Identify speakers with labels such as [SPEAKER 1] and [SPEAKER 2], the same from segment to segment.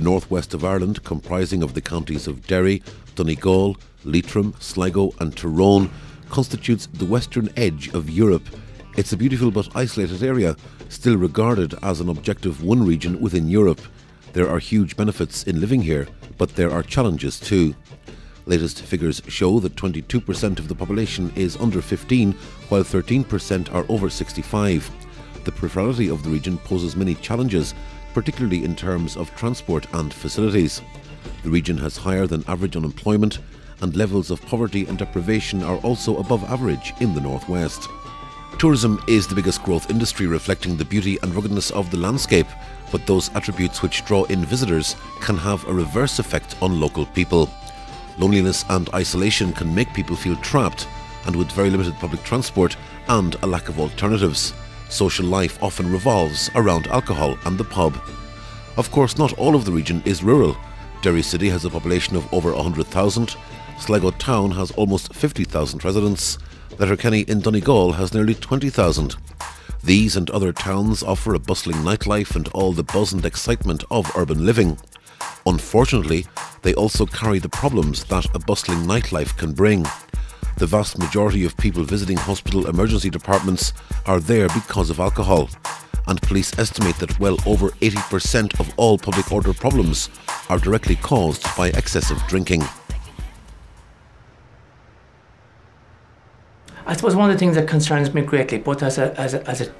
[SPEAKER 1] northwest of Ireland, comprising of the counties of Derry, Donegal, Leitrim, Sligo and Tyrone, constitutes the western edge of Europe. It's a beautiful but isolated area, still regarded as an objective one region within Europe. There are huge benefits in living here, but there are challenges too. Latest figures show that 22% of the population is under 15, while 13% are over 65. The peripherality of the region poses many challenges, particularly in terms of transport and facilities. The region has higher than average unemployment, and levels of poverty and deprivation are also above average in the northwest. Tourism is the biggest growth industry, reflecting the beauty and ruggedness of the landscape, but those attributes which draw in visitors can have a reverse effect on local people. Loneliness and isolation can make people feel trapped, and with very limited public transport and a lack of alternatives, social life often revolves around alcohol and the pub. Of course, not all of the region is rural. Derry City has a population of over 100,000, Sligo Town has almost 50,000 residents, Letterkenny in Donegal has nearly 20,000. These and other towns offer a bustling nightlife and all the buzz and excitement of urban living. Unfortunately, they also carry the problems that a bustling nightlife can bring. The vast majority of people visiting hospital emergency departments are there because of alcohol, and police estimate that well over 80% of all public order problems are directly caused by excessive drinking.
[SPEAKER 2] I suppose one of the things that concerns me greatly, both as a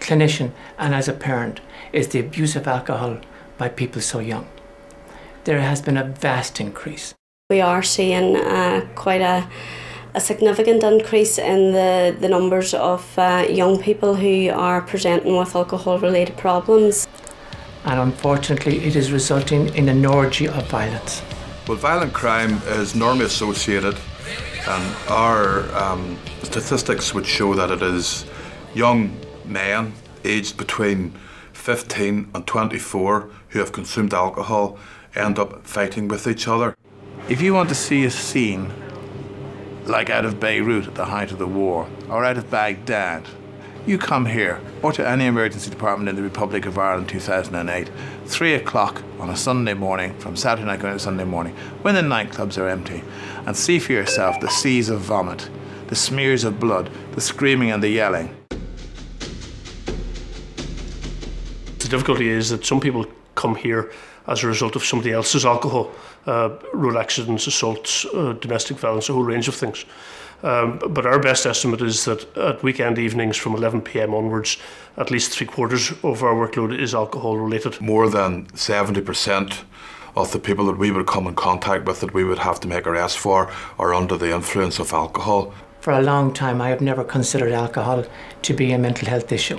[SPEAKER 2] clinician and as a parent, is the abuse of alcohol by people so young. There has been a vast increase.
[SPEAKER 3] We are seeing quite a significant increase in the numbers of young people who are presenting with alcohol-related problems.
[SPEAKER 2] And unfortunately, it is resulting in an orgy of violence.
[SPEAKER 4] Well, violent crime is normally associated, and our statistics would show that it is young men aged between 15 and 24 who have consumed alcohol end up fighting with each other.
[SPEAKER 5] If you want to see a scene like out of Beirut at the height of the war, or out of Baghdad, you come here, or to any emergency department in the Republic of Ireland 2008, 3 o'clock on a Sunday morning, from Saturday night going to Sunday morning, when the nightclubs are empty, and see for yourself the seas of vomit, the smears of blood, the screaming and the yelling.
[SPEAKER 6] The difficulty is that some people come here as a result of somebody else's alcohol, road accidents, assaults, domestic violence, a whole range of things. But our best estimate is that at weekend evenings from 11 p.m. onwards, at least 3/4 of our workload is alcohol related.
[SPEAKER 4] More than 70% of the people that we would come in contact with that we would have to make arrests for are under the influence of alcohol.
[SPEAKER 2] For a long time, I have never considered alcohol to be a mental health issue.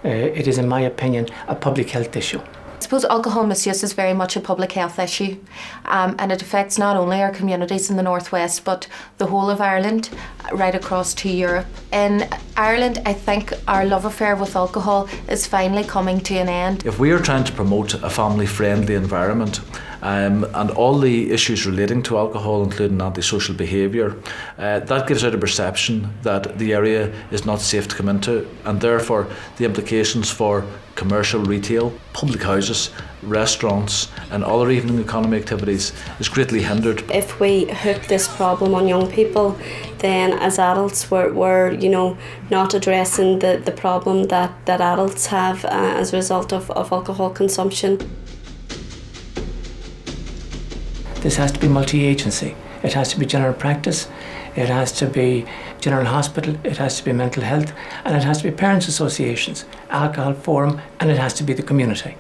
[SPEAKER 2] It is, in my opinion, a public health issue.
[SPEAKER 7] I suppose alcohol misuse is very much a public health issue, and it affects not only our communities in the northwest but the whole of Ireland, right across to Europe. In Ireland, I think our love affair with alcohol is finally coming to an end.
[SPEAKER 8] If we are trying to promote a family-friendly environment, and all the issues relating to alcohol, including antisocial behaviour, that gives out a perception that the area is not safe to come into, and therefore the implications for commercial retail, public houses, restaurants and other evening economy activities is greatly hindered.
[SPEAKER 3] If we hook this problem on young people, then as adults we're not addressing the problem that adults have as a result of alcohol consumption.
[SPEAKER 2] This has to be multi-agency. It has to be general practice, it has to be general hospital, it has to be mental health, and it has to be parents' associations, alcohol forum, and it has to be the community.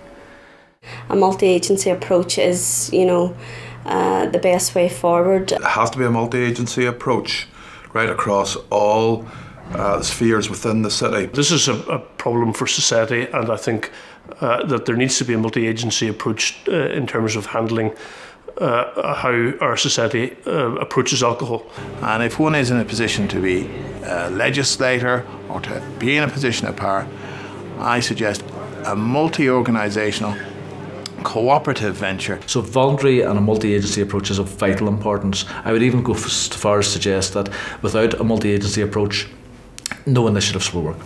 [SPEAKER 3] A multi-agency approach is, the best way forward.
[SPEAKER 4] It has to be a multi-agency approach right across all spheres within the city.
[SPEAKER 6] This is a problem for society, and I think that there needs to be a multi-agency approach in terms of handling how our society approaches alcohol.
[SPEAKER 5] And if one is in a position to be a legislator or to be in a position of power, I suggest a multi-organisational cooperative venture.
[SPEAKER 8] So voluntary and a multi-agency approach is of vital importance. I would even go as far as suggest that without a multi-agency approach, no initiatives will work.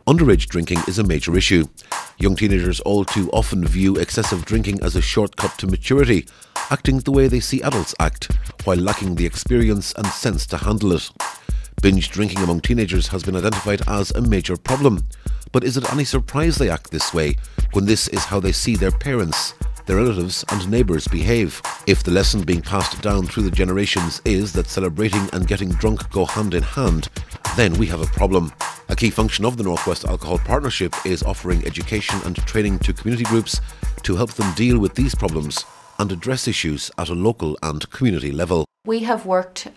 [SPEAKER 1] Underage drinking is a major issue. Young teenagers all too often view excessive drinking as a shortcut to maturity, acting the way they see adults act, while lacking the experience and sense to handle it. Binge drinking among teenagers has been identified as a major problem. But is it any surprise they act this way, when this is how they see their parents, their relatives and neighbours behave? If the lesson being passed down through the generations is that celebrating and getting drunk go hand in hand, then we have a problem. A key function of the North West Alcohol Partnership is offering education and training to community groups to help them deal with these problems and address issues at a local and community level.
[SPEAKER 7] We have worked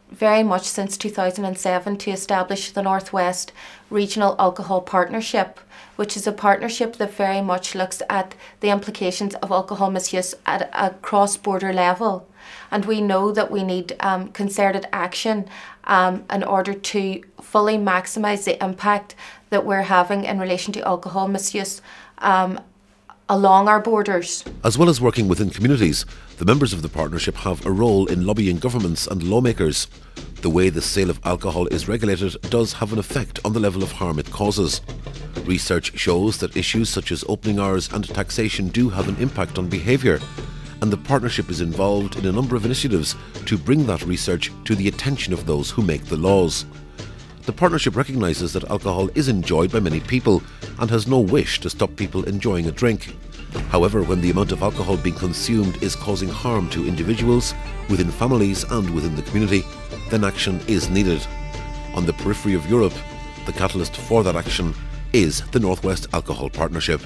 [SPEAKER 7] very much since 2007 to establish the North West Regional Alcohol Partnership, which is a partnership that very much looks at the implications of alcohol misuse at a cross-border level. And we know that we need concerted action in order to fully maximise the impact that we're having in relation to alcohol misuse along our borders.
[SPEAKER 1] As well as working within communities, the members of the partnership have a role in lobbying governments and lawmakers. The way the sale of alcohol is regulated does have an effect on the level of harm it causes. Research shows that issues such as opening hours and taxation do have an impact on behaviour, and the partnership is involved in a number of initiatives to bring that research to the attention of those who make the laws. The partnership recognises that alcohol is enjoyed by many people and has no wish to stop people enjoying a drink. However, when the amount of alcohol being consumed is causing harm to individuals, within families and within the community, then action is needed. On the periphery of Europe, the catalyst for that action is the North West Alcohol Partnership.